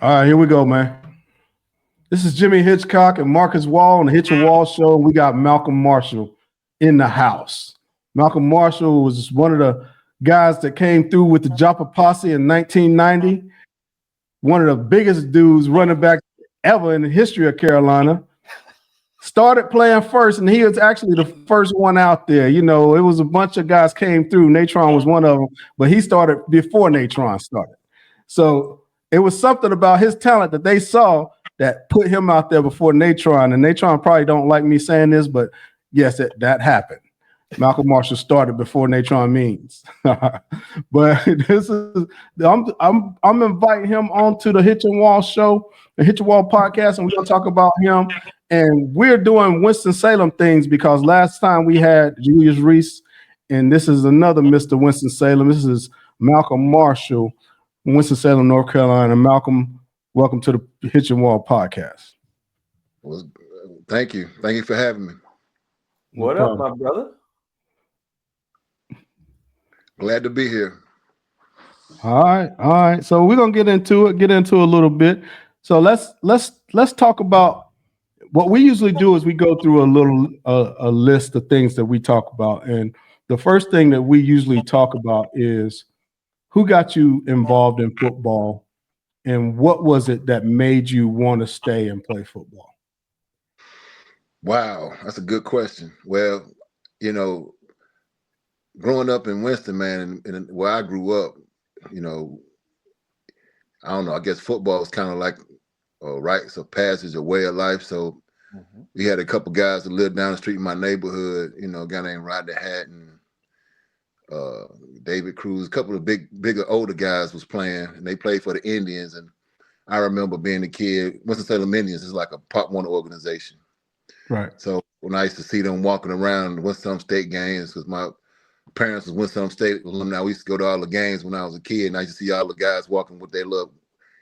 All right, here we go, man. This is Jimmy Hitchcock and Marcus Wall on the Hitch and Wall show. We got Macolm Marshall in the house. Macolm Marshall was one of the guys that came through with the Joppa Posse in 1990. One of the biggest dudes running back ever in the history of Carolina. Started playing first, and he was actually the first one out there. You know, it was a bunch of guys came through. Natron was one of them, but he started before Natron started. So it was something about his talent that they saw that put him out there before Natron. And Natron probably don't like me saying this, but yes, that happened. Macolm Marshall started before Natron Means. But this is I'm inviting him onto the Hitch and Wall show, the Hitch and Wall podcast, and we're gonna talk about him. And we're doing Winston-Salem things because last time we had Julius Reese, and this is another Mr. Winston-Salem. This is Macolm Marshall, Winston-Salem, North Carolina. Macolm, welcome to the Hitch and Wall podcast. Well, thank you. Thank you for having me. What up, my brother? Glad to be here. All right. So we're gonna get into a little bit. So let's talk about what we usually do is we go through a list of things that we talk about. And the first thing that we usually talk about is who got you involved in football and what was it that made you want to stay and play football? Wow, that's a good question. Well, you know, growing up in Winston, man, and where I grew up, you know, I don't know, I guess football was kind of like rites of passage, a way of life. So we had a couple guys that lived down the street in my neighborhood, you know, a guy named Rodney Hatton, David Cruz, a couple of bigger, older guys was playing, and they played for the Indians. And I remember being a kid, Winston-Salem Indians is like a Pop Warner organization. Right. So when I used to see them walking around the Winston-Salem State games, because my parents was Winston-Salem State alumni, we used to go to all the games when I was a kid, and I used to see all the guys walking with their little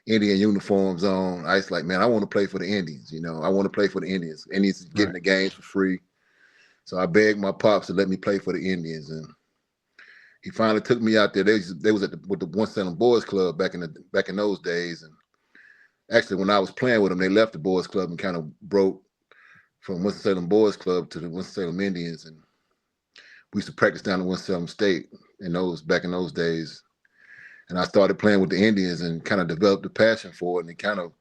Indian uniforms on. I was like, man, I want to play for the Indians. You know, I want to play for the Indians. Indians getting the games for free. So I begged my pops to let me play for the Indians, and he finally took me out there. They was with the Winston-Salem Boys Club back in those days. And actually, when I was playing with them, they left the Boys Club and kind of broke from Winston-Salem Boys Club to the Winston-Salem Indians. And we used to practice down at Winston-Salem State back in those days. And I started playing with the Indians and kind of developed a passion for it. And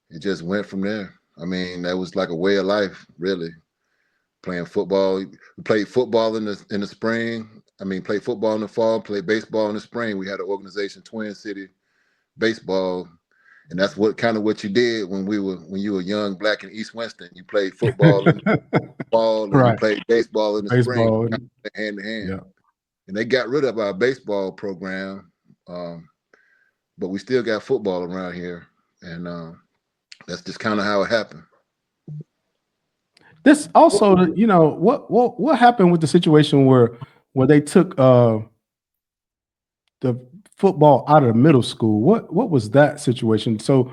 it just went from there. I mean, that was like a way of life, really. Playing football. We played football in the spring. I mean, played football in the fall, played baseball in the spring. We had an organization, Twin City Baseball. And that's what you did when you were young, black in East Winston. You played football in the fall and you played baseball in the spring, hand to hand. Yeah. And they got rid of our baseball program. But we still got football around here, and that's just kind of how it happened. This also, you know, what happened with the situation where they took the football out of the middle school? What was that situation? So,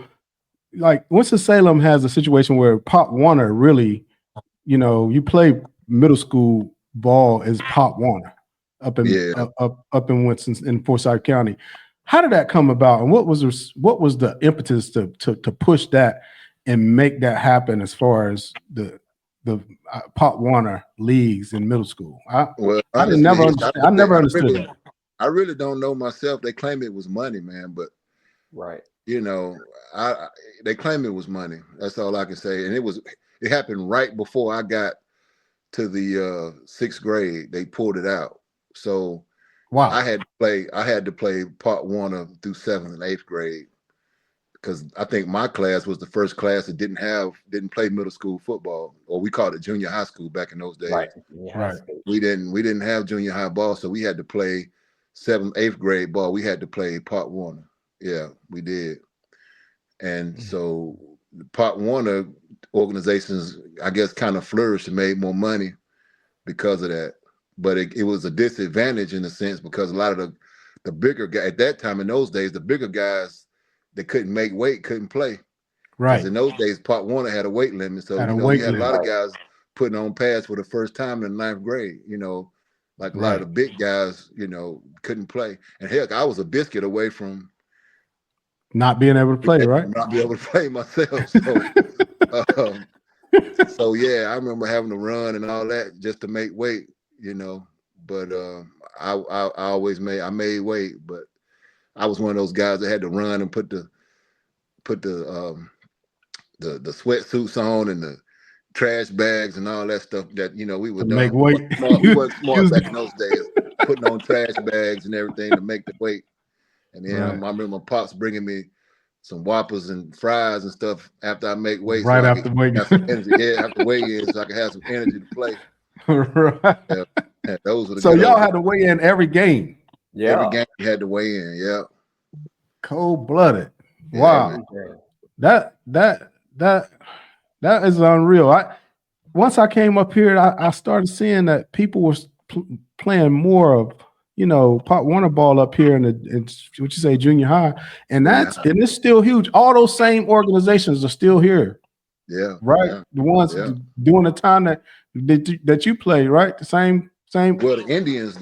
like Winston-Salem has a situation where Pop Warner really, you know, you play middle school ball as Pop Warner up in Winston in Forsyth County. How did that come about, and what was the impetus to push that and make that happen as far as the Pop Warner leagues in middle school? I never understood that. I really don't know myself. They claim it was money, man, but you know, they claim it was money. That's all I can say. And it happened right before I got to the 6th grade. They pulled it out. So wow. I had to play Pop Warner through 7th and 8th grade because I think my class was the first class that didn't play middle school football, or we called it junior high school back in those days. Right. We didn't have junior high ball, so we had to play 7th, 8th grade ball. We had to play Pop Warner. Yeah, we did. And so the Pop Warner organizations, I guess, kind of flourished and made more money because of that. But it was a disadvantage in a sense because a lot of the bigger guys at that time in those days, the bigger guys that couldn't make weight couldn't play. Right. In those days, Pop Warner had a weight limit, so you had a lot of guys putting on pads for the first time in 9th grade. You know, like a lot of the big guys, you know, couldn't play. And heck, I was a biscuit away from Not being able to play, right? Not be able to play myself. So yeah, I remember having to run and all that just to make weight, But I always made weight, but I was one of those guys that had to run and put the sweatsuits on and the trash bags and all that stuff that we were make weight. We weren't smart back in those days, putting on trash bags and everything to make the weight. And then I remember my pops bringing me some Whoppers and fries and stuff after I make weight. Right after weight. After weigh in, so I could have some energy to play. Right. Yeah, those were the so y'all had to weigh in every game. Yeah. Every game you had to weigh in. Yeah. Cold-blooded. Yeah, Wow. Man. That is unreal. Once I came up here, I started seeing that people were playing more of Pop Warner ball up here in what you say junior high, and and it's still huge. All those same organizations are still here. Yeah, right. Yeah. The ones during the time that you played, right? The same. Well, the Indians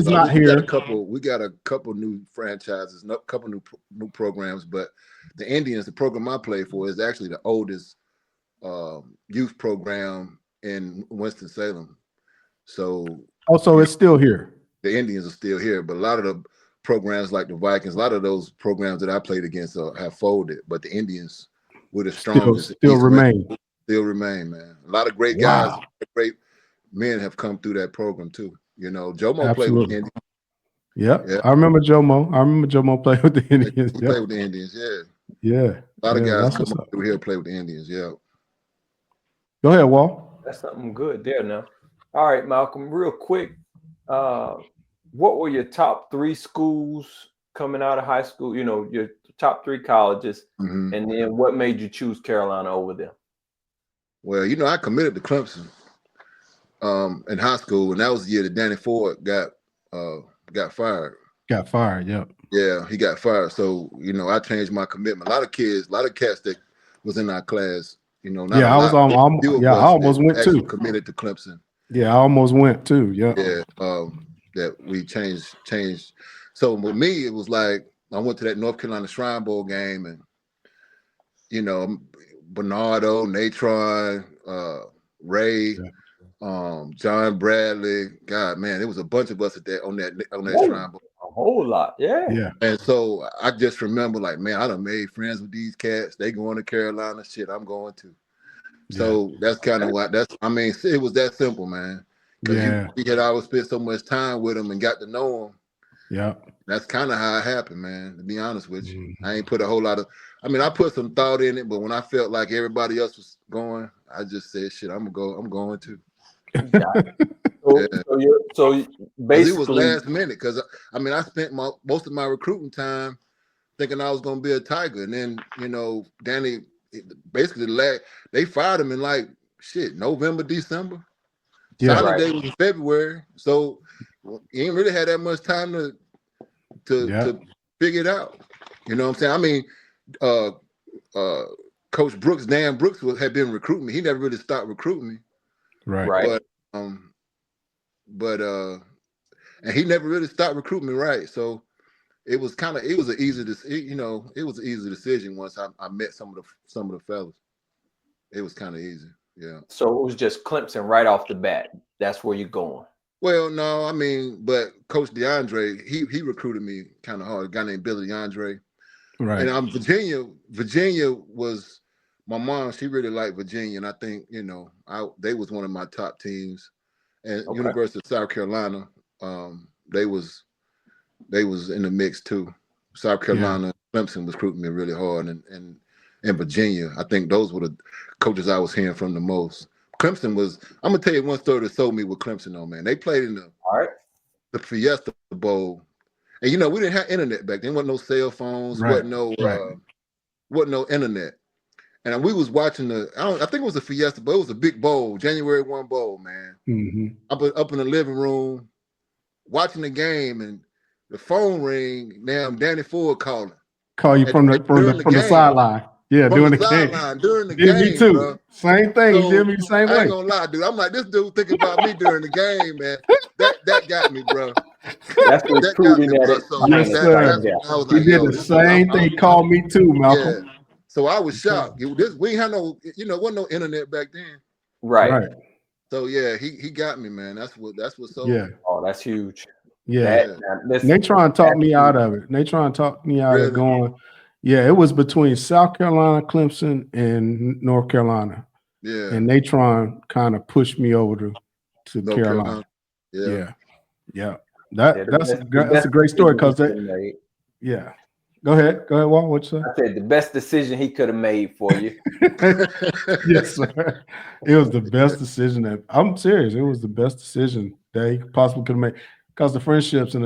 not here. We got a couple new franchises, a couple new programs, but the Indians, the program I play for, is actually the oldest youth program in Winston-Salem. So also it's still here. The Indians are still here, but a lot of the programs like the Vikings, a lot of those programs that I played against have folded, but the Indians were the strongest. Still remain, man. A lot of great guys, great men have come through that program too. Jomo played with the Indians. Yeah, I remember Jomo played with the Indians. He played with the Indians, yeah. A lot of guys come up through here play with the Indians, yeah. Go ahead, Wall. That's something good there now. All right, Macolm, real quick. What were your top 3 schools coming out of high school? Your top 3 colleges, and then what made you choose Carolina over them? Well, I committed to Clemson in high school, and that was the year that Danny Ford got fired. Got fired, yep. Yeah, he got fired. So I changed my commitment. A lot of cats that was in our class. I almost went too. Committed to Clemson. Yeah, I almost went too. Yeah. Yeah. That we changed. So with me, it was like I went to that North Carolina Shrine Bowl game, and Bernardo, Natron, Ray, John Bradley. God, man, there was a bunch of us on that Shrine Bowl. A whole lot, yeah. And so I just remember, like, man, I done made friends with these cats. They going to Carolina. Shit, I'm going to. So that's kind of what it was that simple, man. Because we had always spent so much time with them and got to know them. Yeah. That's kind of how it happened, man, to be honest with you. I ain't put a whole lot of, I put some thought in it, but when I felt like everybody else was going, I just said, shit, I'm going to. So basically, it was last minute because I spent most of my recruiting time thinking I was going to be a Tiger, and then Danny basically they fired him in November, December. Signing day was in February, so he ain't really had that much time to figure it out. You know what I'm saying? Coach Brooks, Dan Brooks had been recruiting me. He never really stopped recruiting me. Right. But and he never really stopped recruiting me, right? So it was an easy decision once I met some of the fellas. It was kind of easy, yeah. So it was just Clemson right off the bat. That's where you're going. Well, no, but Coach DeAndre, he recruited me kind of hard. A guy named Billy DeAndre, right? And Virginia was my mom. She really liked Virginia, and I think they was one of my top teams. And University of South Carolina, they was in the mix too. South Carolina, Clemson was recruiting me really hard, and Virginia. I think those were the coaches I was hearing from the most. Clemson was. I'm gonna tell you one story that sold me with Clemson, though, man. They played in the Fiesta Bowl, and we didn't have internet back then. Wasn't no cell phones. Wasn't no internet. And we was watching I think it was a Fiesta, but it was a big bowl, January 1 bowl, man. Up in the living room, watching the game, and the phone ring. Damn, Danny Ford calling. Call you from the sideline. Yeah, during the game. During the game, me too. Bro. Same thing. So, he did me the same way. I ain't gonna lie, dude. I'm like, this dude thinking about me during the game, man. That got me, bro. That's That got recruiting me, at bro. its So Yes, finest that, right sir. that's there. when I was He like, did yo, the this is same thing. He called me too, Malcolm. yeah. So I was shocked. We ain't had no, wasn't no internet back then. Right. Right. So yeah, he got me, man. That's what sold Yeah. me. Oh, that's huge. Yeah. Listen, They try and talk me out absolutely. of it. They try and talk me out of Really? going. Yeah, it was between South Carolina, Clemson, and North Carolina. Yeah. And they try and kind of push me over to North Carolina. Carolina. Yeah. Yeah. Yeah, That's the a best great story decision he because could have made. yeah. Go ahead, Walt. What you I said the best decision he could have made for you. say? Yes, sir. It was the best decision that I'm serious. It was the best decision that he possibly could have made because the friendships and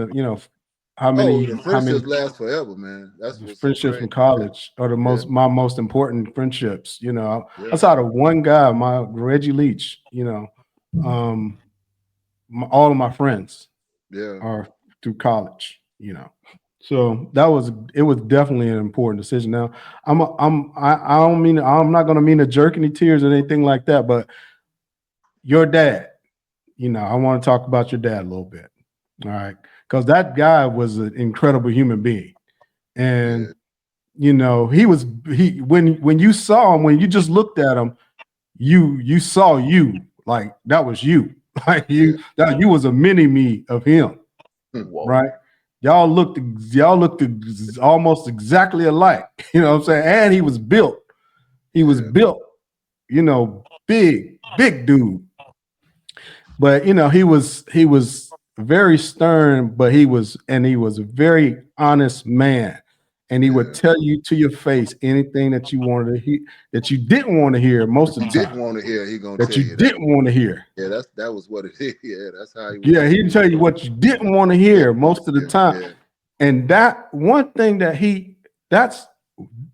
how many The friendships last forever, man. That's the what's so friendships crazy. from college are the Yeah. my most important friendships. Yeah. Outside of one guy, my Reggie Leach. All of my friends Yeah. are through college. So it was definitely an important decision. Now I'm not gonna mean to jerk any tears or anything like that, but your dad, I want to talk about your dad a little bit. All right. Because that guy was an incredible human being. And when you saw him, when you just looked at him, you saw you, like that was you. Like you was a mini me of him. Whoa. Right. Y'all looked almost exactly alike. You know what I'm saying? And he was built. He was built, big dude. But he was very stern, but he was a very honest man. And he would tell you to your face anything that you wanted to hear, that you didn't want to hear most of the time. Didn't want to hear, he gonna That tell you you didn't want to hear. Yeah, that was what it is. Yeah, that's how he was. Yeah, he'd tell you what you didn't want to hear most of the time. Yeah. And that one thing that's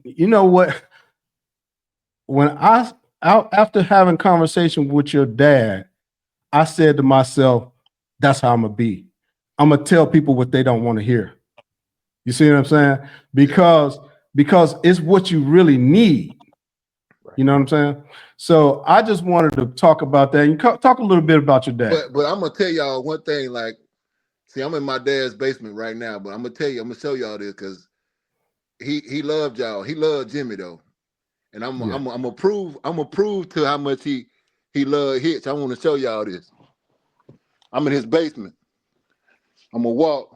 what, when after having conversation with your dad, I said to myself, that's how I'm gonna be. I'm gonna tell people what they don't want to hear. You see what I'm saying? Because it's what you really need. You know what I'm saying? So I just wanted to talk about that. You talk a little bit about your dad. But I'm gonna tell y'all one thing. Like, see, I'm in my dad's basement right now, but I'm gonna show y'all this because he loved y'all. He loved Jimmy though, and I'm gonna prove to how much he loved Hitch. I want to show y'all this. I'm in his basement. I'm gonna walk.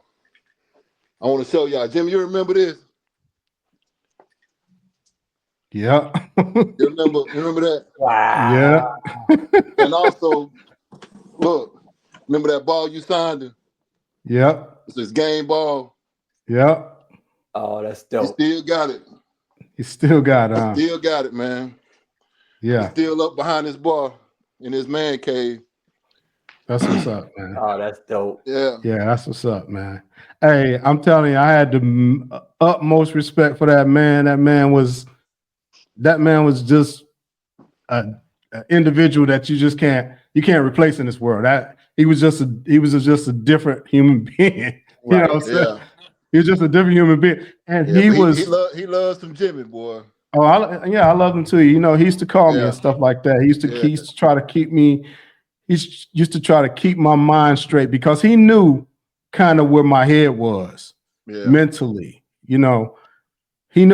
I want to show y'all. Jimmy, you remember this? Yeah. You remember that? Wow. Yeah. And also, look, remember that ball you signed him? Yep. It's his game ball. Yep. Oh, that's dope. He still got it. He still got it. Still got it, man. Yeah. He's still up behind his bar in his man cave. That's what's up, man. Oh, that's dope. Yeah. Yeah, that's what's up, man. Hey, I'm telling you, I had the utmost respect for that man. That man was just an individual that you can't replace in this world. He was just a different human being. You know what I'm saying? He was just a different human being, and he loves some Jimmy, boy. Oh, I love him too. He used to call me and stuff like that. He used to try to keep me. He used to try to keep my mind straight because he knew kind of where my head was mentally. He knew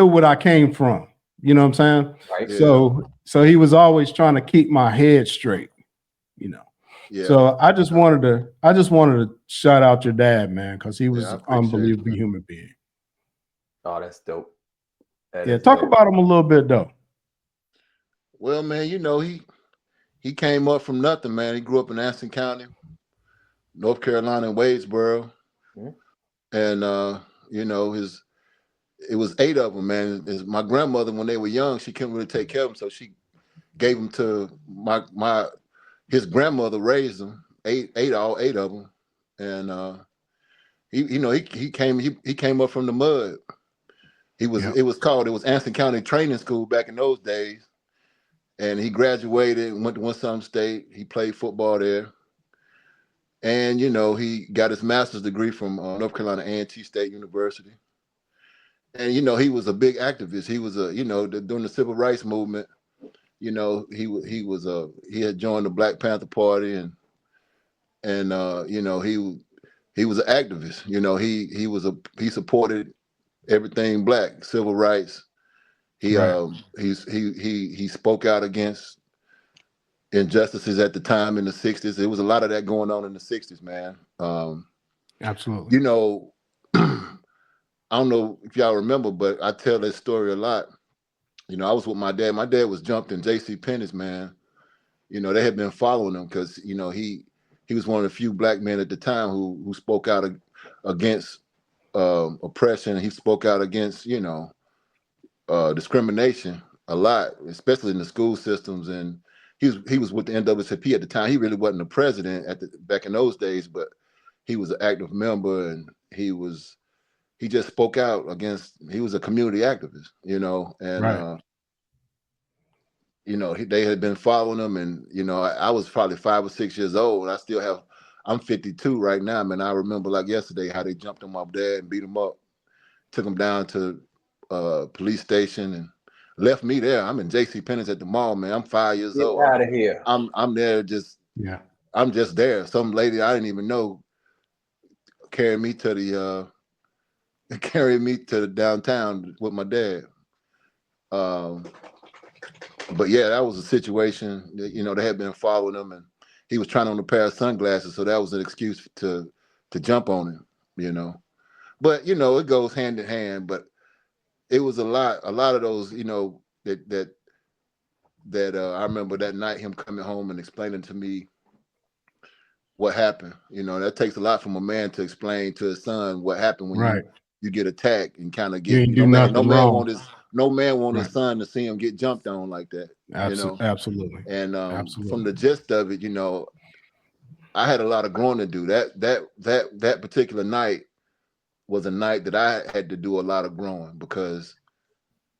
what I came from. You know what I'm saying? Right. So he was always trying to keep my head straight. Yeah. So I just wanted to shout out your dad, man, because he was an unbelievable human being. Oh, that's dope. Talk about him a little bit though. Well, man, he came up from nothing, man. He grew up in Anson County, North Carolina, in Wadesboro. And it was 8 of them, man. My grandmother, when they were young, she couldn't really take care of them, so she gave them to his grandmother. Raised them, all 8 of them, and he came up from the mud. It was Anson County Training School back in those days, and he graduated and went to Winston State. He played football there, and he got his master's degree from North Carolina A&T State University. And he was a big activist. He was during the civil rights movement. He had joined the Black Panther Party, and his he was an activist. You know, he supported everything black, civil rights. He he spoke out against injustices at the time in the 60s. There was a lot of that going on in the 60s, man. Absolutely. You know, I don't know if y'all remember, but I tell this story a lot. You know, I was with my dad. My dad was jumped in J.C. Penney's, man. You know, they had been following him because, you know, he was one of the few black men at the time who spoke out against oppression. He spoke out against, you know, discrimination a lot, especially in the school systems. And he was with the NAACP at the time. He really wasn't the president back in those days, but he was an active member, and he just spoke out against. He was a community activist, you know, and you know, they had been following him, and you know, I was probably 5 or 6 years old, and I'm 52 right now, man. I remember like yesterday how they jumped on my dad and beat him up, took him down to police station and left me there. I'm in J.C. Penney's at the mall, man. I'm 5 years old. Get out of here. I'm there just I'm just there. Some lady I didn't even know carried me to the downtown with my dad. But yeah, that was a situation. You know, they had been following him, and he was trying on a pair of sunglasses, so that was an excuse to jump on him. You know, but you know, it goes hand in hand. But it was a lot of those. You know, that I remember that night him coming home and explaining to me what happened. You know, that takes a lot from a man to explain to his son what happened when you get attacked and kind of get. No man want his son to see him get jumped on like that. Absolutely. And from the gist of it, you know, I had a lot of growing to do. That particular night was a night that I had to do a lot of growing, because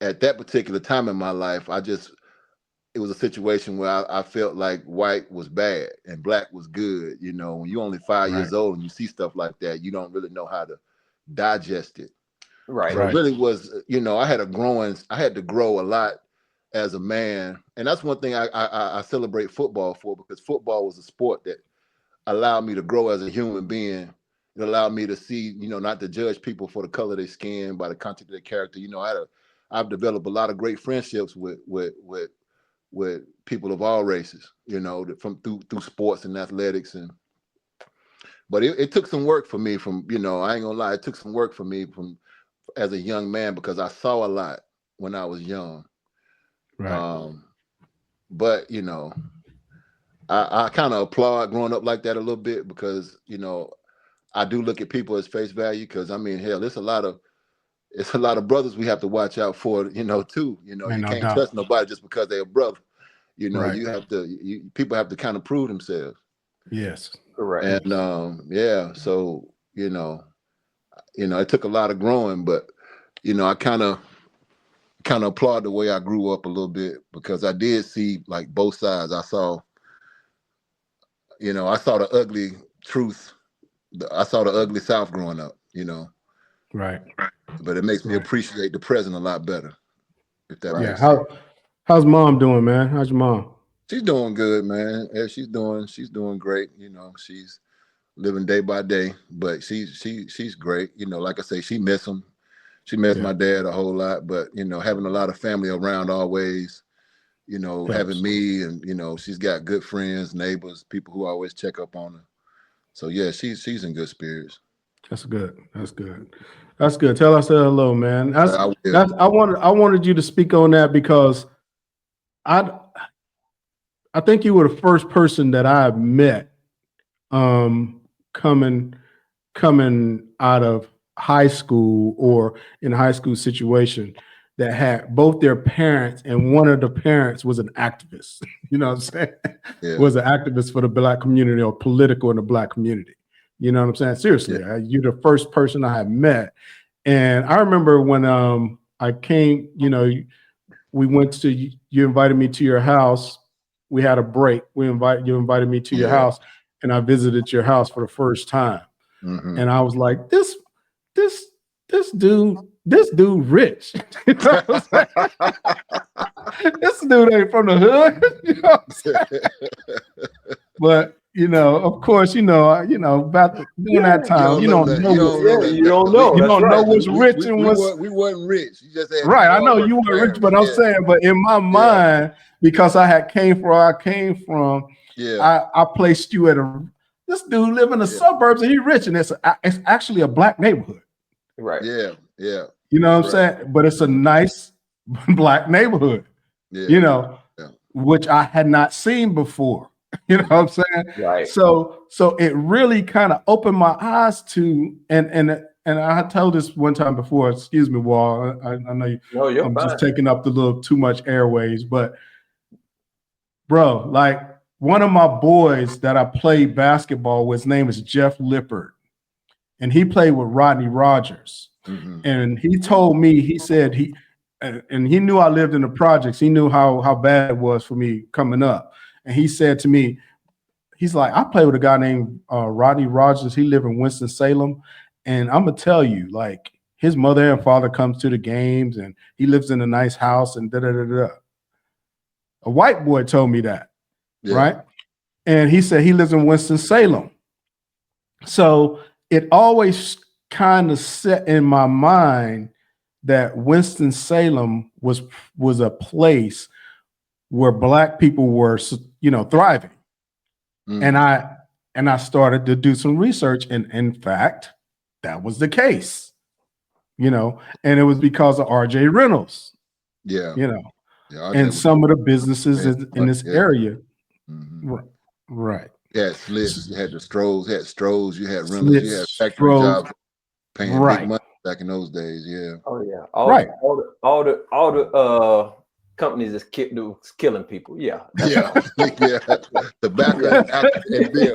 at that particular time in my life, it was a situation where I felt like white was bad and black was good. You know, when you're only 5 years old and you see stuff like that, you don't really know how to digest it. Right. So it really was, you know, I had to grow a lot as a man. And that's one thing I celebrate football for, because football was a sport that allowed me to grow as a human being. It allowed me to see, you know, not to judge people for the color of their skin, by the content of their character. You know, I've developed a lot of great friendships with people of all races, you know, through sports and athletics. But it took some work for me I ain't gonna lie, it took some work for me as a young man, because I saw a lot when I was young. Right. But you know, I kind of applaud growing up like that a little bit, because you know, I do look at people as face value, because I mean, hell, it's a lot of brothers we have to watch out for, you know, too. You know, you can't trust nobody just because they're a brother. You know, people have to kind of prove themselves. Yes. Correct. And so you know, it took a lot of growing, but you know, I kind of applaud the way I grew up a little bit, because I did see like both sides. I saw the ugly truth. I saw the ugly South growing up, you know. Right. But it makes me appreciate the present a lot better. If that makes sense. How's mom doing, man? How's your mom? She's doing good, man. Yeah, she's doing great. You know, she's living day by day, but she's great. You know, like I say, she miss him. She missed my dad a whole lot, but you know, having a lot of family around always, you know, having me, and you know, she's got good friends, neighbors, people who always check up on her. So yeah, she's in good spirits. That's good. Tell us hello, man. I wanted you to speak on that, because I think you were the first person that I met coming out of high school, or in a high school situation, that had both their parents, and one of the parents was an activist. You know what I'm saying? Yeah. Was an activist for the black community, or political in the black community. You know what I'm saying? Seriously, you're the first person I have met. And I remember when I came, you know, we went to, you invited me to your house. We had a break. You invited me to your house, and I visited your house for the first time. Mm-hmm. And I was like, this dude rich. You know what I'm saying? This dude ain't from the hood. You know what I'm saying? But of course, about during that time, you don't know. You don't know. You don't know right. what's rich and what's we wasn't rich. You just had right. I know you weren't rich, but I'm saying, but in my mind, because I came from where I came from, I placed you at this dude live in the suburbs and he's rich, and it's actually a black neighborhood. Right. Yeah. You know what I'm saying? But it's a nice black neighborhood. Which I had not seen before. You know what I'm saying? Right. So it really kind of opened my eyes to, and I had told this one time before. Excuse me, Wall. I know you. No, you're I'm fine. just taking up the little too much airways, but bro, like one of my boys that I played basketball with, his name is Jeff Lippard, and he played with Rodney Rogers. Mm-hmm. And he told me, he said and he knew I lived in the projects. He knew how bad it was for me coming up. And he said to me, he's like, I played with a guy named Rodney Rogers. He lived in Winston-Salem. And I'm going to tell you, like, his mother and father comes to the games and he lives in a nice house and da-da-da-da. A white boy told me that, right? And he said he lives in Winston-Salem. So it always kind of set in my mind that Winston-Salem was a place where black people were, thriving. And I started to do some research, and in fact, that was the case, and it was because of R.J. Reynolds, and some of the businesses in this area. Mm-hmm. Right. Yeah, Slits, you had the Strohs, you had Reynolds, you had factory jobs paying big money back in those days, Oh yeah. All the companies that's killing people. Tobacco and beer.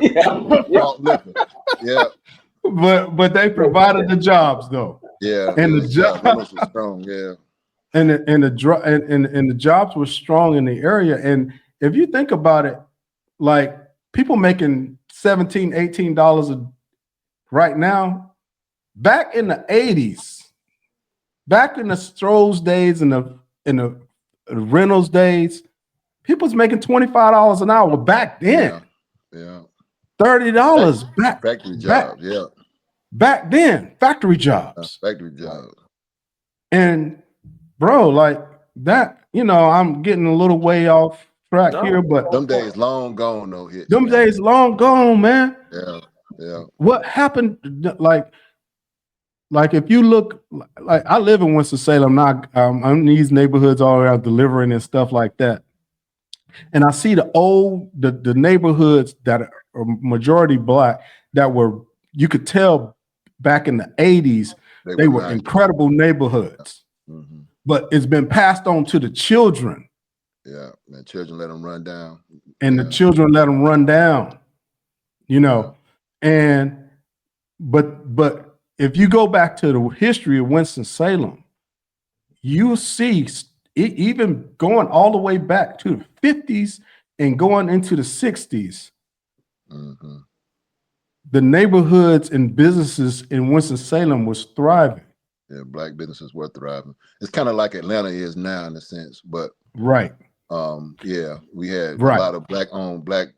But they provided the jobs though. And the jobs were strong. And the jobs were strong in the area. And if you think about it, like people making $17, $18 right now, back in the 80s, back in the Strohs days and the Reynolds days, people was making $25 an hour back then. $30 back. Factory jobs, Back then, factory jobs. And bro, like that, I'm getting a little way off track here, but them days long gone though. Them days long gone, man. Yeah. What happened? Like if you look, like I live in Winston-Salem now. I'm in these neighborhoods all around delivering and stuff like that. And I see the neighborhoods that are majority black that you could tell back in the 80s, they were incredible neighborhoods. Mm-hmm. But it's been passed on to the children. Yeah, and children let them run down. And the children let them run down, and but if you go back to the history of Winston-Salem, you see it even going all the way back to the 50s and going into the 60s. Mm-hmm. The neighborhoods and businesses in Winston-Salem was thriving. Yeah, black businesses were thriving. It's kind of like Atlanta is now in a sense, but right. We had a lot of black-owned, black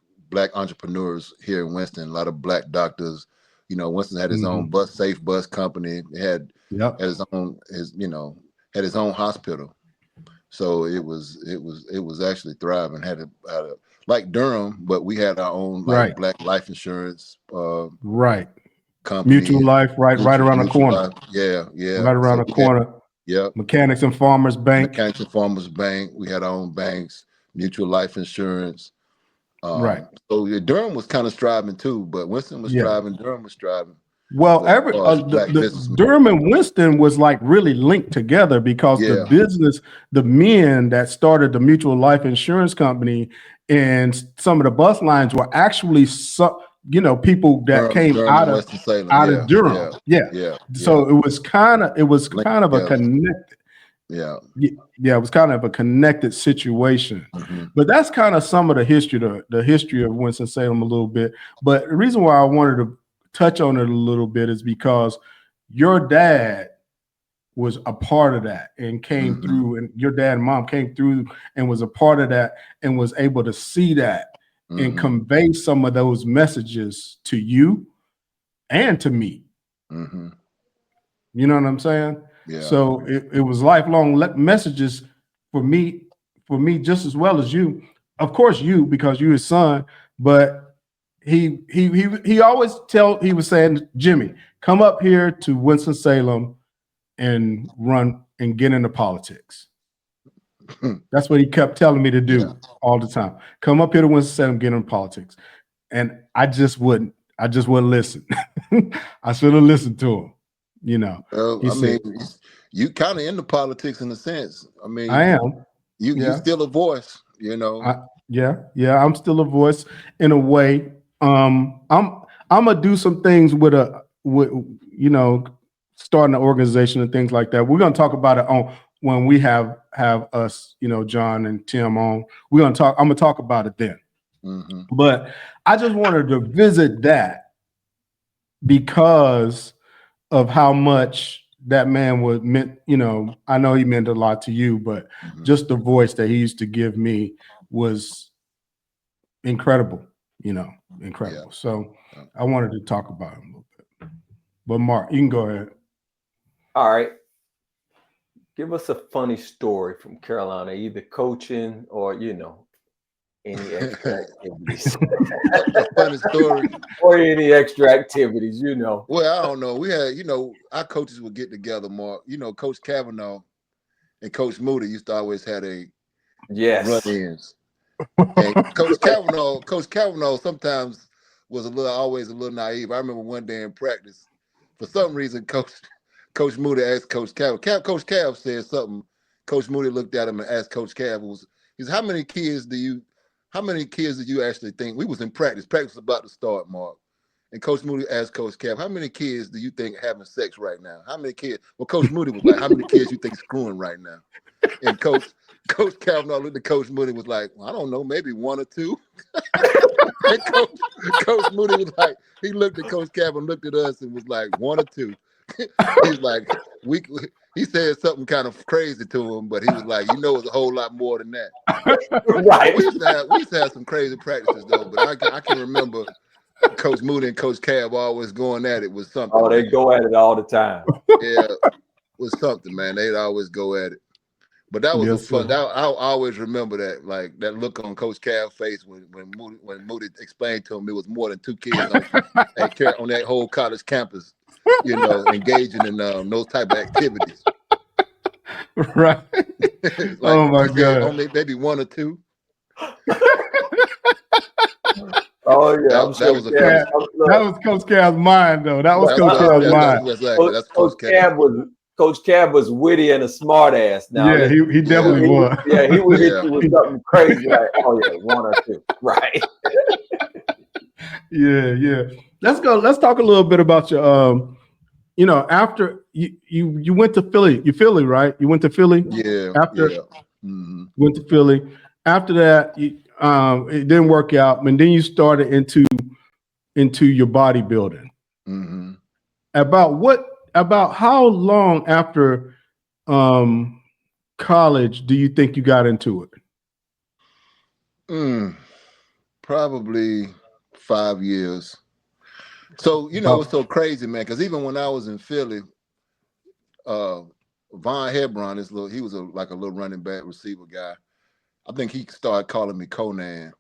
entrepreneurs here in Winston. A lot of black doctors. Winston had his own safe bus company. It had his own hospital. So it was actually thriving. Had a like Durham, but we had our own black life insurance company. Mutual Life, right around the corner. Life. Yeah. Right around the corner. Mechanics and Farmers Bank. We had our own banks, Mutual Life Insurance. So Durham was kind of striving too, but Winston was striving. Durham was striving. Well, Durham and Winston was like really linked together because the men that started the Mutual Life Insurance Company and some of the bus lines were actually people that came out of Durham. So it was kind of a connected. It was kind of a connected situation. Mm-hmm. But that's kind of some of the history of Winston-Salem a little bit. But the reason why I wanted to touch on it a little bit is because your dad was a part of that and came through, and your dad and mom came through and was a part of that and was able to see that and convey some of those messages to you and to me. You know what I'm saying? Yeah. So it was lifelong messages for me just as well as you. Of course, you, because you're his son, but he always he was saying, Jimmy, come up here to Winston-Salem and run and get into politics. That's what he kept telling me to do all the time. Come up here to Winston-Salem, get into politics. And I just wouldn't listen. I should have listened to him. You know, you kind of into politics in a sense. I mean, I am. You still a voice, you know. I'm still a voice in a way. I'm gonna do some things with you know, starting an organization and things like that. We're gonna talk about it on when we have us, you know, John and Tim on. I'm gonna talk about it then. But I just wanted to visit that because of how much that man was meant, you know. I know he meant a lot to you, but just the voice that he used to give me was incredible, you know, incredible. So I wanted to talk about him a little bit. But Mark, you can go ahead. All right. Give us a funny story from Carolina, either coaching or, you know, any extra activities. A funny story. Or any extra activities, you know. Well, I don't know. We had, you know, our coaches would get together, Mark. You know, Coach Kavanaugh and Coach Moody used to always have run-ins. And Coach Kavanaugh sometimes was always a little naive. I remember one day in practice, for some reason, Coach Moody asked Coach Cav. Coach Cav said something. Coach Moody looked at him and asked Coach Cav, he said, how many kids do you actually think? We was in practice. Practice was about to start, Mark. And Coach Moody asked Coach Cav, how many kids do you think are having sex right now? How many kids? Well, Coach Moody was like, how many kids you think screwing right now? And Coach Kavanaugh looked at Coach Moody was like, well, I don't know, maybe one or two. And Coach Moody was like, he looked at Coach Cav and looked at us and was like, one or two. He's like, he said something kind of crazy to him, but he was like, you know, it's a whole lot more than that. Right. We used to have some crazy practices though, but I can remember Coach Moody and Coach Cav always going at it with something. Oh, they go at it all the time. Yeah, with something, man. They'd always go at it. But that was fun. I always remember that, like that look on Coach Cav's face when Moody explained to him it was more than two kids on that whole college campus, you know, engaging in those type of activities. Right. Like, oh my God. Only maybe one or two. Oh yeah, that was Coach Cav's mind, though. That was Coach Cav's mind. That's Coach Cav. Coach Cav was witty and a smart ass. Now, yeah, he definitely was. Yeah, he would hit you with something crazy like, oh yeah, one or two, right? Yeah. Let's go. Let's talk a little bit about your, you know, after you went to Philly. You Philly, right? You went to Philly. Yeah. After went to Philly. After that, it didn't work out, and then you started into your bodybuilding. About how long after college do you think you got into it? Probably 5 years. So, you know, it's so crazy, man, because even when I was in Philly, Von Hebron, he was like a little running back receiver guy. I think he started calling me Conan.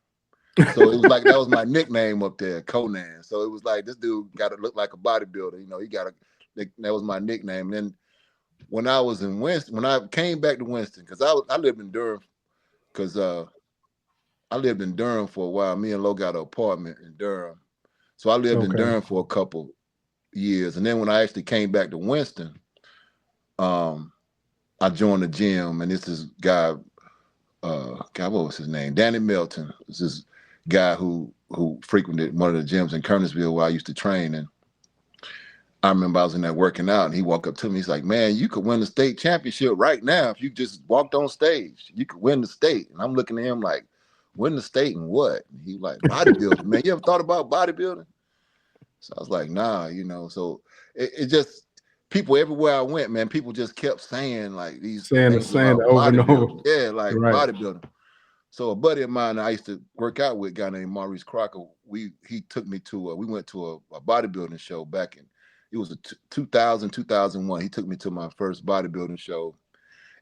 So it was like that was my nickname up there, Conan. So it was like this dude got to look like a bodybuilder. You know, that was my nickname. And then when I was in Winston, when I came back to Winston, because I lived in Durham, because I lived in Durham for a while. Me and Lo got an apartment in Durham. So I lived in Durham for a couple years. And then when I actually came back to Winston, I joined the gym, and this is guy, what was his name? Danny Melton. This is guy who frequented one of the gyms in Kernersville where I used to train. And I remember I was in there working out, and he walked up to me. He's like, man, you could win the state championship right now if you just walked on stage. You could win the state. And I'm looking at him like, win the state and what? And he like, bodybuilding, man. You ever thought about bodybuilding? So I was like, nah, you know. So it just, people everywhere I went, man, people just kept saying like these saying it over and over. Yeah, like bodybuilding. So a buddy of mine I used to work out with, a guy named Maurice Crocker, he took me to we went to a bodybuilding show back in, it was 2000, 2001. He took me to my first bodybuilding show.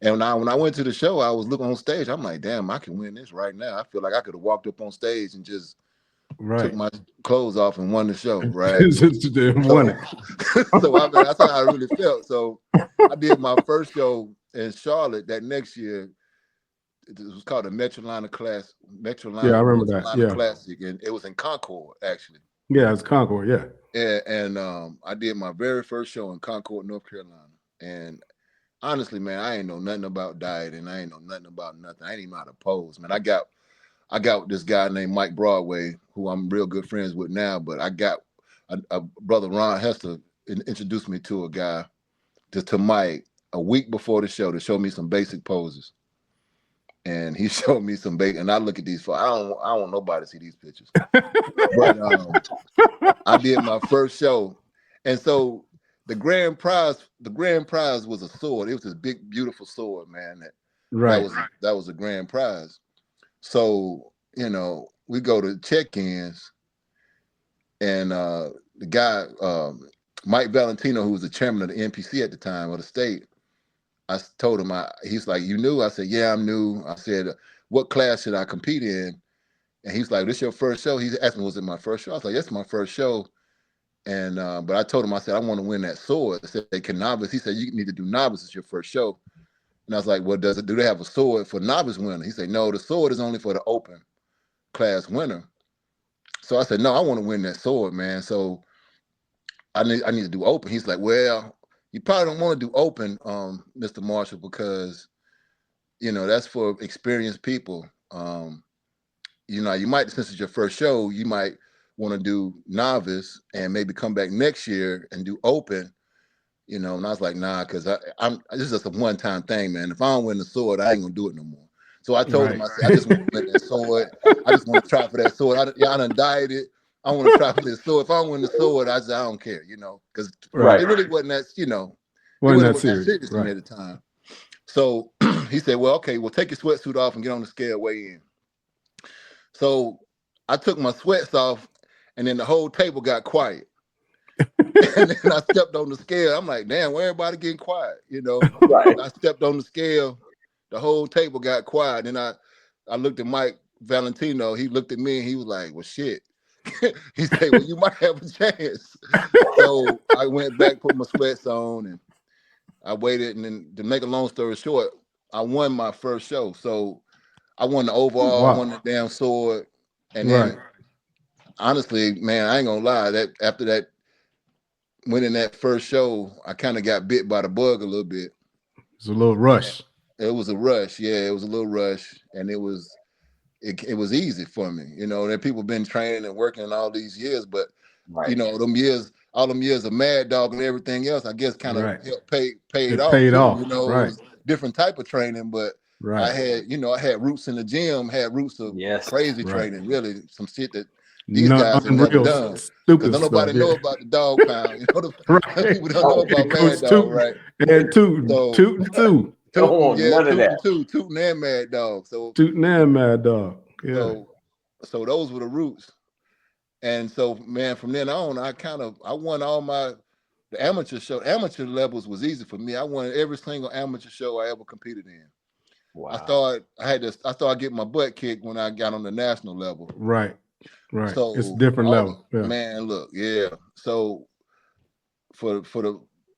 And when I went to the show, I was looking on stage. I'm like, damn, I can win this right now. I feel like I could have walked up on stage and just took my clothes off and won the show, right? That's how I really felt. So I did my first show in Charlotte that next year. It was called the Metrolina I remember that. Yeah. Classic, and it was in Concord, actually. Yeah, it's Concord. Yeah. Yeah, and I did my very first show in Concord, North Carolina. And honestly, man, I ain't know nothing about dieting. I ain't know nothing about nothing. I ain't even know how to pose, man. I got this guy named Mike Broadway, who I'm real good friends with now. But I got a brother, Ron Hester, introduced me to a guy, to Mike, a week before the show to show me some basic poses. And he showed me some basic, and I look at these. I don't want nobody to see these pictures. But I did my first show, and so the grand prize was a sword. It was this big, beautiful sword, man. That was a grand prize. So, we go to check-ins, and the guy, Mike Valentino, who was the chairman of the NPC at the time, of the state, I told him, he's like, you new? I said, yeah, I'm new. I said, what class should I compete in? And he's like, this your first show? He's asked me, was it my first show? I was like, yes, my first show. And but I told him, I said, I want to win that sword. I said, can novice? He said, you need to do novice as your first show. And I was like, well, do they have a sword for novice winner? He said, no, the sword is only for the open class winner. So I said, no, I want to win that sword, man. So I need to do open. He's like, well, you probably don't want to do open, Mr. Marshall, because, that's for experienced people. You might, since it's your first show, you might want to do novice and maybe come back next year and do open, and I was like, nah, because this is just a one-time thing, man. If I don't win the sword, I ain't gonna do it no more. So I told him, I said, I just want to win that sword. I just want to try for that sword. I done dieted. I want to try for this sword. If I don't win the sword, I said, I don't care, because it really wasn't that, wasn't that serious to me at the time. So he said, well, okay, well, take your sweatsuit off and get on the scale, weigh in. So I took my sweats off, and then the whole table got quiet. And then I stepped on the scale. I'm like, damn, where everybody getting quiet? I stepped on the scale. The whole table got quiet. And I looked at Mike Valentino. He looked at me, and he was like, well, shit. He said, well, you might have a chance. So I went back, put my sweats on, and I waited. And then, to make a long story short, I won my first show. So I won the overall, I won the damn sword. And then, honestly, man, I ain't gonna lie, that after that, winning that first show, I kind of got bit by the bug a little bit. It's a little rush. It was a rush. Yeah, it was a little rush. And it was easy for me. That people been training and working all these years, but all them years of Mad Dog and everything else, I guess kind of helped pay it off. Paid off. It was different type of training, but I had roots in the gym, had roots of crazy training, really some shit that these guys have never done. Because nobody know about the dog pound. People don't know about Mad Dog, right? And tootin' tootin' and Mad Dog. So tootin' and Mad Dog. Yeah. So those were the roots. And so, man, from then on, I won all the amateur show. Amateur levels was easy for me. I won every single amateur show I ever competed in. Wow. I started getting my butt kicked when I got on the national level. Right. So it's a different level. Yeah. Man, look, yeah. So for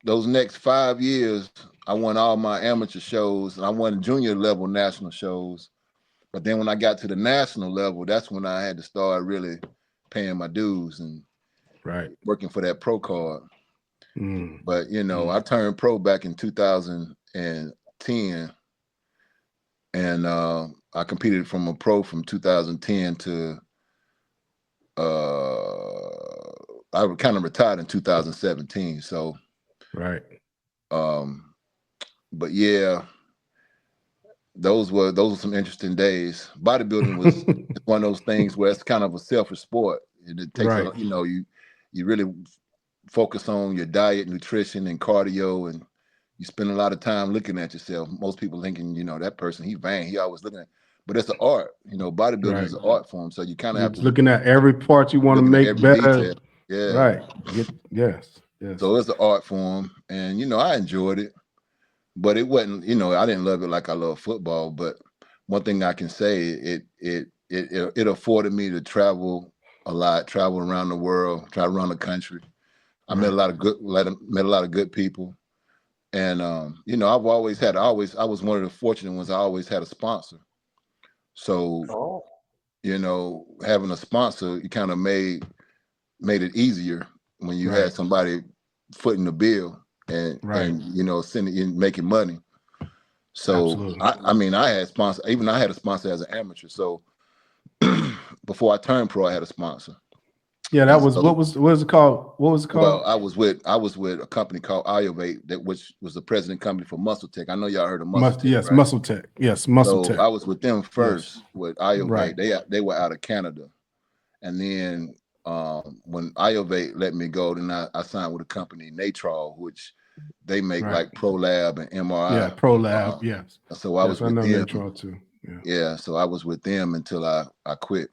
those next 5 years, I won all my amateur shows, and I won junior level national shows. But then when I got to the national level, that's when I had to start really paying my dues and working for that pro card. But I turned pro back in 2010, and I competed from a pro from 2010 to I kind of retired in 2017. So but yeah, those were some interesting days. Bodybuilding was one of those things where it's kind of a selfish sport. It takes you really focus on your diet, nutrition, and cardio, and you spend a lot of time looking at yourself. Most people thinking, that person, he vain. He always looking at. but it's an art. Bodybuilding is an art form, so you kind of have to looking at every part you want to make better. Detail. Yeah, right. Yes. So it's an art form, and I enjoyed it, but it wasn't. I didn't love it like I love football. But one thing I can say, it afforded me to travel a lot, travel around the world, travel around the country. I met a lot of good people, and I was one of the fortunate ones. I always had a sponsor, so having a sponsor, you kind of made it easier when you had somebody footing the bill and sending in making money. So I had sponsor. Even I had a sponsor as an amateur. So before I turned pro, I had a sponsor. Yeah, that was what was it called? What was it called? Well, I was with a company called Iovate, which was the president company for Muscle Tech. I know y'all heard of Muscle Tech. Yes, right? Muscle Tech. Yes, Muscle Tech. I was with them first with Iovate. They were out of Canada, and then when Iovate let me go, then I signed with a company, Natrol, which they make like ProLab and MRI. Yeah, ProLab. Yes. So I was with them. Natrol too. Yeah. So I was with them until I quit.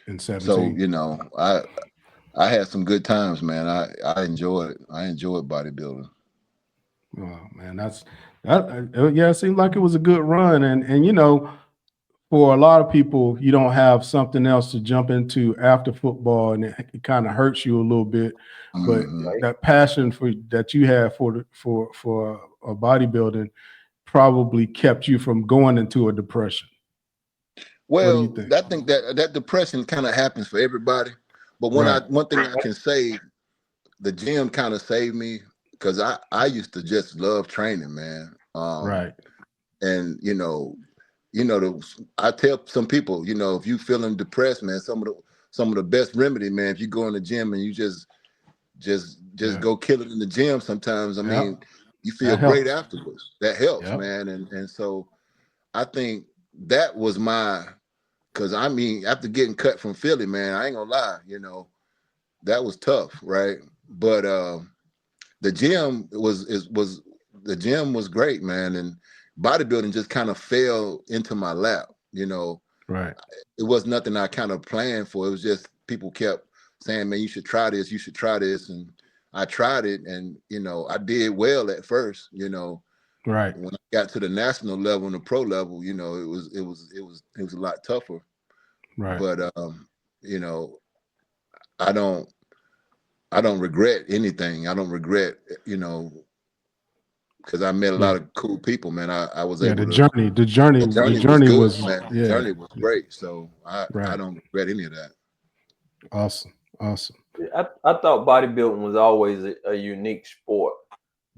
In 17. So I had some good times, man. I enjoyed bodybuilding. Oh man, that. Yeah, it seemed like it was a good run, and for a lot of people, you don't have something else to jump into after football, and it kind of hurts you a little bit. But that passion that you have for bodybuilding probably kept you from going into a depression. Well, I think that depression kind of happens for everybody. But one thing I can say, the gym kind of saved me, because I used to just love training, man. And I tell some people, if you feeling depressed, man, some of the best remedy, man, if you go in the gym and you just go kill it in the gym sometimes, I mean, you feel great afterwards. That helps, man. And so I think that was because after getting cut from Philly, man, I ain't gonna lie, that was tough, right? But the gym was great, man, and bodybuilding just kind of fell into my lap, Right. It was nothing I kind of planned for. It was just people kept saying, man, you should try this, and I tried it, and I did well at first, Right. When I got to the national level and the pro level, it was a lot tougher. Right. But I don't regret anything. I don't regret, because I met a lot of cool people, man. I was able to. The journey was good, man. The journey was great. So I don't regret any of that. Awesome. I thought bodybuilding was always a unique sport,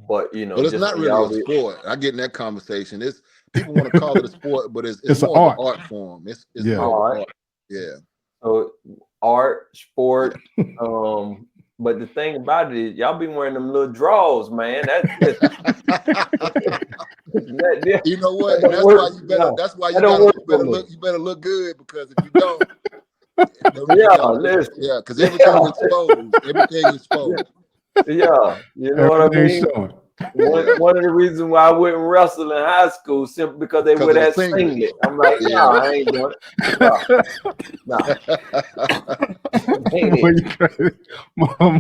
but well, it's not really a sport. I get in that conversation. People want to call it a sport, but it's more of an art form. It's more art. Yeah. So art, sport, but the thing about it is, y'all be wearing them little drawers, man. You know what? That's why you better look good, because if you don't, because everything is exposed. Yeah, you know what I mean. One of the reasons why I wouldn't wrestle in high school simply because they would have singlet. I'm like, no, I ain't doing it. No.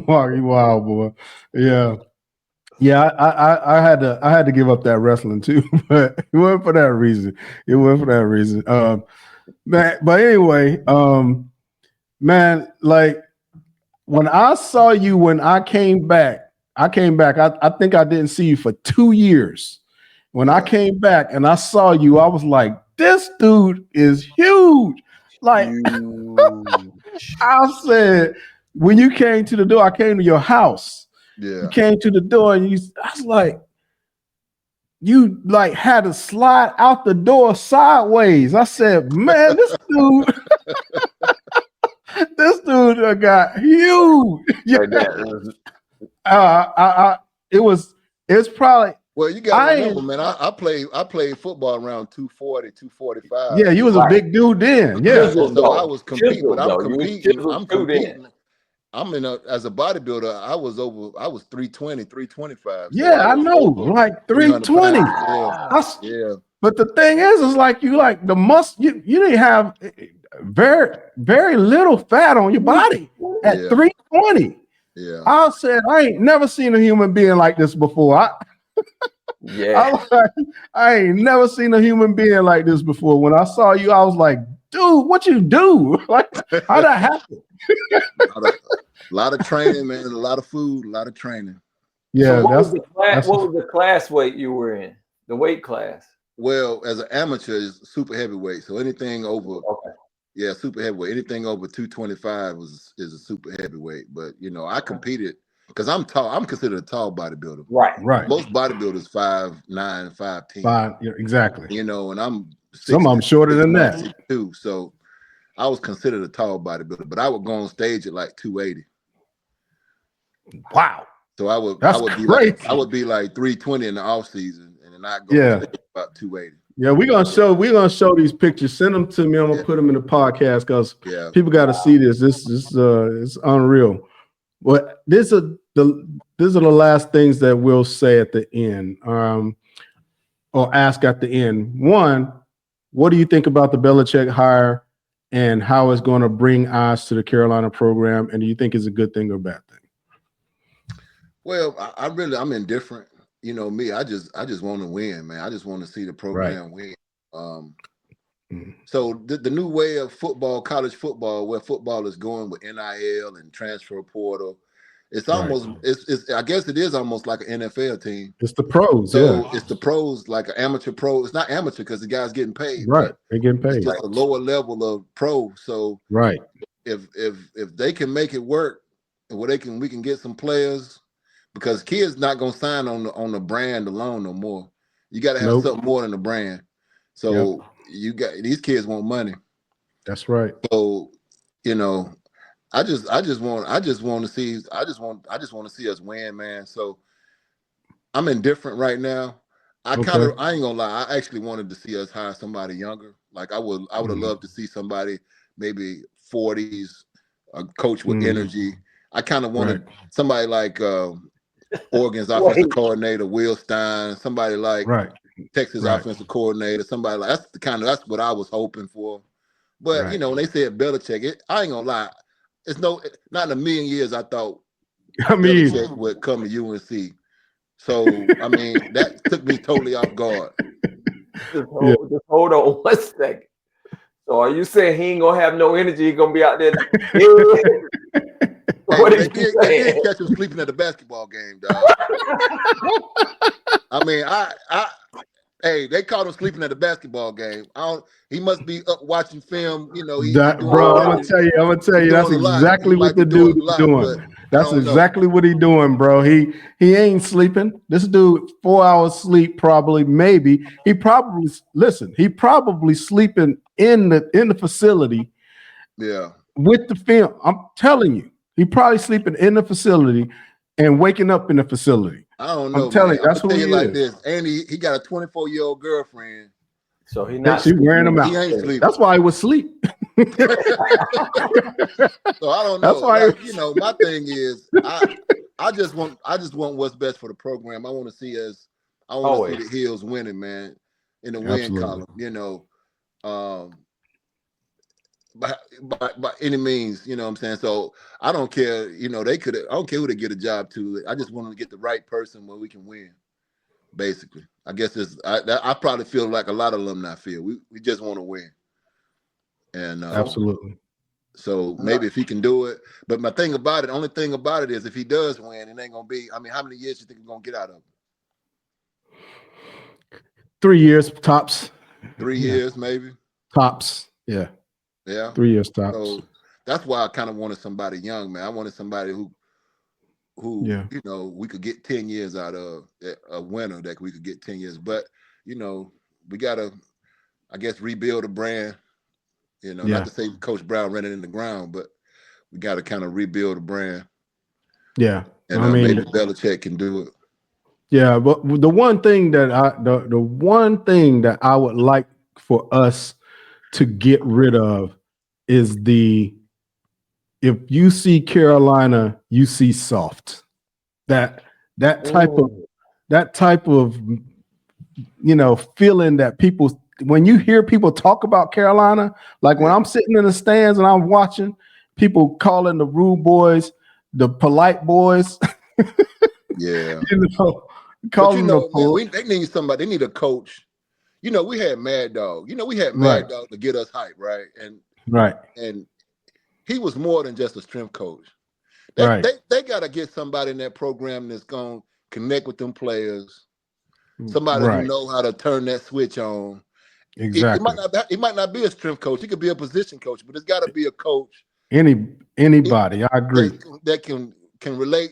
Mark, you wild boy. Yeah. I had to give up that wrestling too, but it wasn't for that reason. But anyway, man, like when I saw you when I came back. I think I didn't see you for 2 years. When I came back and I saw you, I was like, this dude is huge. Like, I said, when you came to the door, I came to your house. Yeah. You came to the door and I was like, you like had to slide out the door sideways. I said, man, this dude, got huge. It's probably. Well, you got to remember, man. I played football around 240, 245. Yeah, you was a big dude then. Yeah, so I was competing, but I'm competing. As a bodybuilder, I was 320, 325. Yeah, I know, like 320. Yeah. But the thing is like you like the you didn't have very, very little fat on your body at 320. Yeah. I said, I ain't never seen a human being like this before. I ain't never seen a human being like this before. When I saw you, I was like, dude, what you do? Like, how'd that happen? A lot of training, man. A lot of food, a lot of training. Yeah. So what was the class weight you were in? The weight class? Well, as an amateur, is super heavyweight. So anything over, super heavyweight. Anything over 225 is a super heavyweight. But I competed because I'm tall. I'm considered a tall bodybuilder. Right. Most bodybuilders 5'9", 5'10". 5, exactly. And I'm some of them shorter than that too. So I was considered a tall bodybuilder, but I would go on stage at like 280. Wow. So I would be like 320 in the off season, and then I'd go on stage about 280. Yeah, we're gonna show these pictures. Send them to me. I'm gonna put them in the podcast because people got to see this. This is unreal. But these are the last things that we'll say at the end, or ask at the end. One, what do you think about the Belichick hire and how it's going to bring eyes to the Carolina program? And do you think it's a good thing or a bad thing? Well, I'm indifferent. Me, I just want to win, man. I just want to see the program win. So the new way of football, college football, where football is going with NIL and transfer portal, it's almost I guess it is almost like an NFL team. It's the pros, it's the pros, like an amateur pro. It's not amateur because the guy's getting paid. Right, they're getting paid. It's just a lower level of pro. So if they can make it work, and we can get some players. Because kids not gonna sign on the brand alone no more. You got to have something more than the brand. So you got these kids want money. That's right. So I just want to see us win, man. So I'm indifferent right now. I ain't gonna lie. I actually wanted to see us hire somebody younger. Like I would have loved to see somebody maybe 40s, a coach with energy. I kind of wanted somebody like Oregon's offensive coordinator, Will Stein, somebody like Texas offensive coordinator, somebody like that's what I was hoping for. But when they said Belichick, I ain't gonna lie, it's not in a million years I thought Belichick would come to UNC. So that took me totally off guard. Just hold on one second. So are you saying he ain't gonna have no energy? He gonna be out there? What is he saying? They did catch him sleeping at the basketball game, dog. They caught him sleeping at the basketball game. He must be up watching film. I'm gonna tell you, that's exactly what the dude is doing. That's exactly what he's doing, bro. He ain't sleeping. This dude, 4 hours sleep, probably, maybe. He probably sleeping in the facility. Yeah. With the film. I'm telling you. He probably sleeping in the facility and waking up in the facility. I don't know. I'm telling you, that's who he like is. This. And he got a 24-year-old girlfriend. So he's not. She's wearing him out. He ain't sleeping. That's why he was asleep. So I don't know. That's why my thing is, I just want what's best for the program. I want to see see the Heels winning, man, in the win column. By any means, you know what I'm saying? So I don't care, I don't care who they get a job to. I just want them to get the right person where we can win, basically. I guess I probably feel like a lot of alumni feel. We just want to win. And absolutely. So maybe if he can do it. But only thing about it is if he does win, it ain't gonna be, how many years do you think we're gonna get out of it? 3 years tops. 3 years, maybe. Tops. Yeah. Yeah. 3 years tops. So that's why I kind of wanted somebody young, man. I wanted somebody who we could get 10 years out of, a winner that we could get 10 years. But, we gotta, I guess, rebuild a brand. Not to say Coach Brown ran it in the ground, but we gotta kind of rebuild a brand. Yeah. And maybe Belichick can do it. Yeah, but the one thing that I would like for us to get rid of is if you see Carolina, you see soft. That type of feeling that people, when you hear people talk about Carolina, like when I'm sitting in the stands and I'm watching people calling the rude boys, the polite boys. Yeah. Calling man, they need somebody. They need a coach. We had Mad Dog. We had Mad Dog to get us hype, right? And he was more than just a strength coach. They got to get somebody in that program that's going to connect with them players. Somebody who know how to turn that switch on. Exactly. It might not be a strength coach. He could be a position coach, but it's got to be a coach. Anybody, I agree. That can relate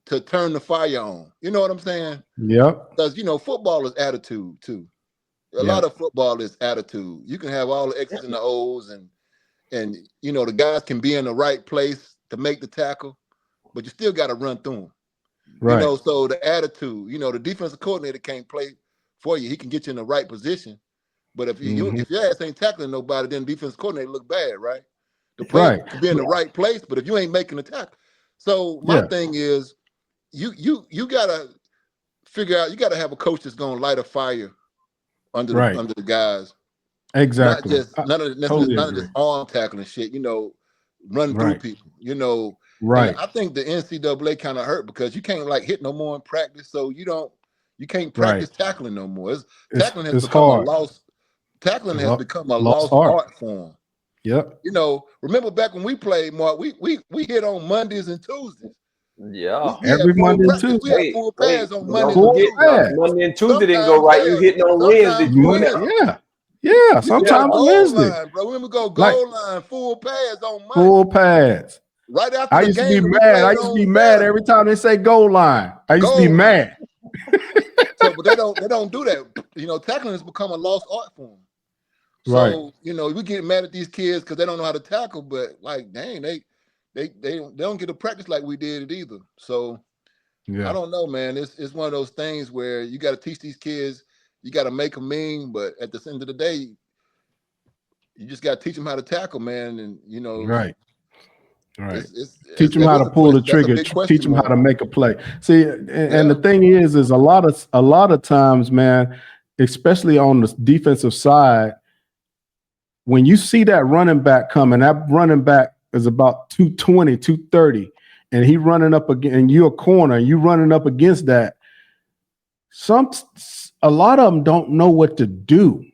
to turn the fire on. You know what I'm saying? Yep. Because football is attitude too. A lot of football is attitude. You can have all the X's and the O's, and the guys can be in the right place to make the tackle, but you still got to run through them. Right. So the attitude, the defensive coordinator can't play for you. He can get you in the right position, but if your ass ain't tackling nobody, then defensive coordinator look bad, right? The player can be in the right place, but if you ain't making the tackle, so my thing is, you gotta figure out. You gotta have a coach that's gonna light a fire under the guys. Exactly. Not just none of this arm tackling shit. Run through people. Right. And I think the NCAA kind of hurt because you can't hit no more in practice, so you can't practice tackling no more. Tackling has become a lost art form. Yep. Remember back when we played, Mark, we hit on Mondays and Tuesdays. Yeah. Every Monday and Tuesday. We had full pads on Mondays and Tuesdays. Monday and Tuesday didn't go right. You hitting on Wednesday. Yeah. Sometimes Wednesday. Line, bro. When we go goal line, full pads on Monday. Full pads. Right after I used to be mad. I used to be mad every time they say goal line. I used to be mad. But they don't do that. Tackling has become a lost art form. So, we get mad at these kids because they don't know how to tackle, but dang, they don't get to practice like we did it either. So I don't know, man. It's one of those things where you got to teach these kids, you got to make them mean, but at the end of the day, you just got to teach them how to tackle, man. And right. Teach them how to pull the trigger. Teach them how to make a play. See, and the thing is a lot of times, man, especially on the defensive side, when you see that running back coming, that running back is about 220, 230, and he running up again, and you're a corner, and you running up against that. A lot of them don't know what to do.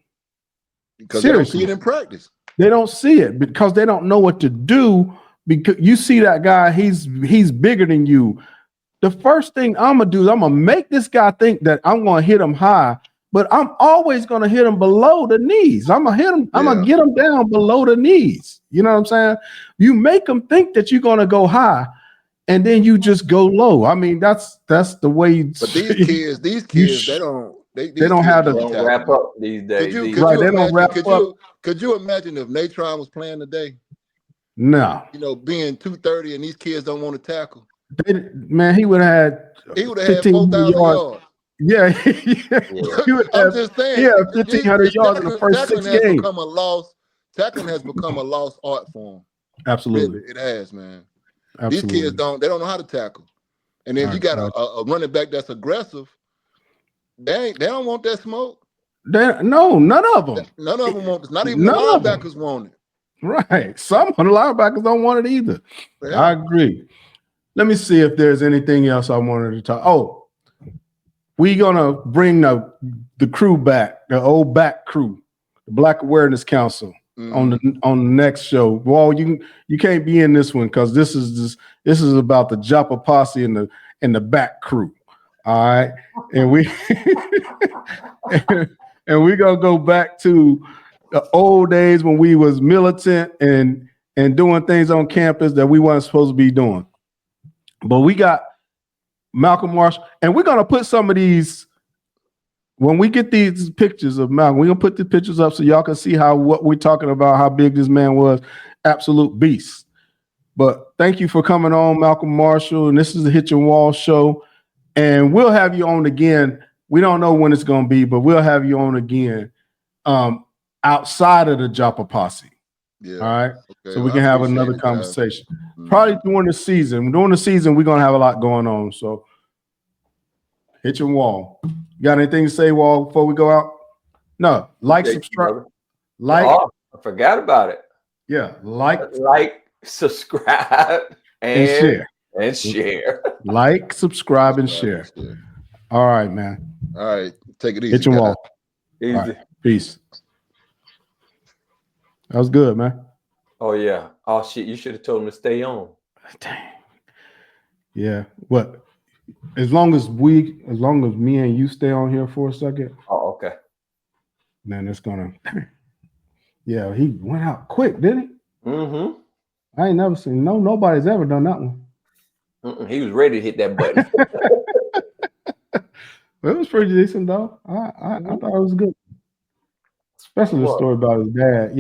Because they don't see it in practice. They don't see it because they don't know what to do. Because you see that guy, he's bigger than you. The first thing I'm gonna do is I'm gonna make this guy think that I'm gonna hit him high, but I'm always gonna hit him below the knees. I'm gonna hit him. I'm gonna get him down below the knees. You know what I'm saying? You make them think that you're gonna go high, and then you just go low. I mean, that's the way. But these kids, they don't have to wrap up these days. They don't wrap up. Could you imagine if Natron was playing today? No. Being 230 and these kids don't want to tackle. He would have had 4,000 yards. Yeah. I'm just saying. Yeah, 1,500 yards in the first 6 games. Tackling has become a lost art form. Absolutely. It has, man. Absolutely. These kids don't know how to tackle. And then if you got a running back that's aggressive, they don't want that smoke. No, none of them. None of them want this. Not even the linebackers want it. Right. Some of the linebackers don't want it either. Yeah. I agree. Let me see if there's anything else I wanted to talk. Oh, we're gonna bring the crew back, the old back crew, the Black Awareness Council on the next show. Well, you can't be in this one because this is about the Joppa Posse and the back crew. All right. And we're gonna go back to the old days when we was militant and doing things on campus that we weren't supposed to be doing. But we got Macolm Marshall, and we're gonna put some of these when we get these pictures of Macolm. We're gonna put the pictures up so y'all can see what we're talking about, how big this man was, absolute beast. But thank you for coming on, Macolm Marshall, and this is the Hitch and Wall show, and we'll have you on again. We don't know when it's gonna be, but we'll have you on again. Outside of the Joppa Posse. Yeah. All right. Okay. So we can have another conversation. Probably during the season. During the season, we're gonna have a lot going on. So Hitch and Wall. You got anything to say, Wall, before we go out? No. Like, Thank you, subscribe. brother. Like, Oh, I forgot about it. yeah, like Subscribe, and share. And share. Like, subscribe, and share. All right, man. All right. Take it easy. Hitch and Wall. Easy. All right. Peace. That was good, man. Oh yeah. Oh shit. You should have told him to stay on. Dang. Yeah. What? As long as me and you stay on here for a second, Oh, okay. then it's gonna. Yeah, he went out quick, didn't he? Mm-hmm. I ain't never seen nobody's ever done that one. He was ready to hit that button. Well, it was pretty decent though. I thought it was good, especially the story about his dad.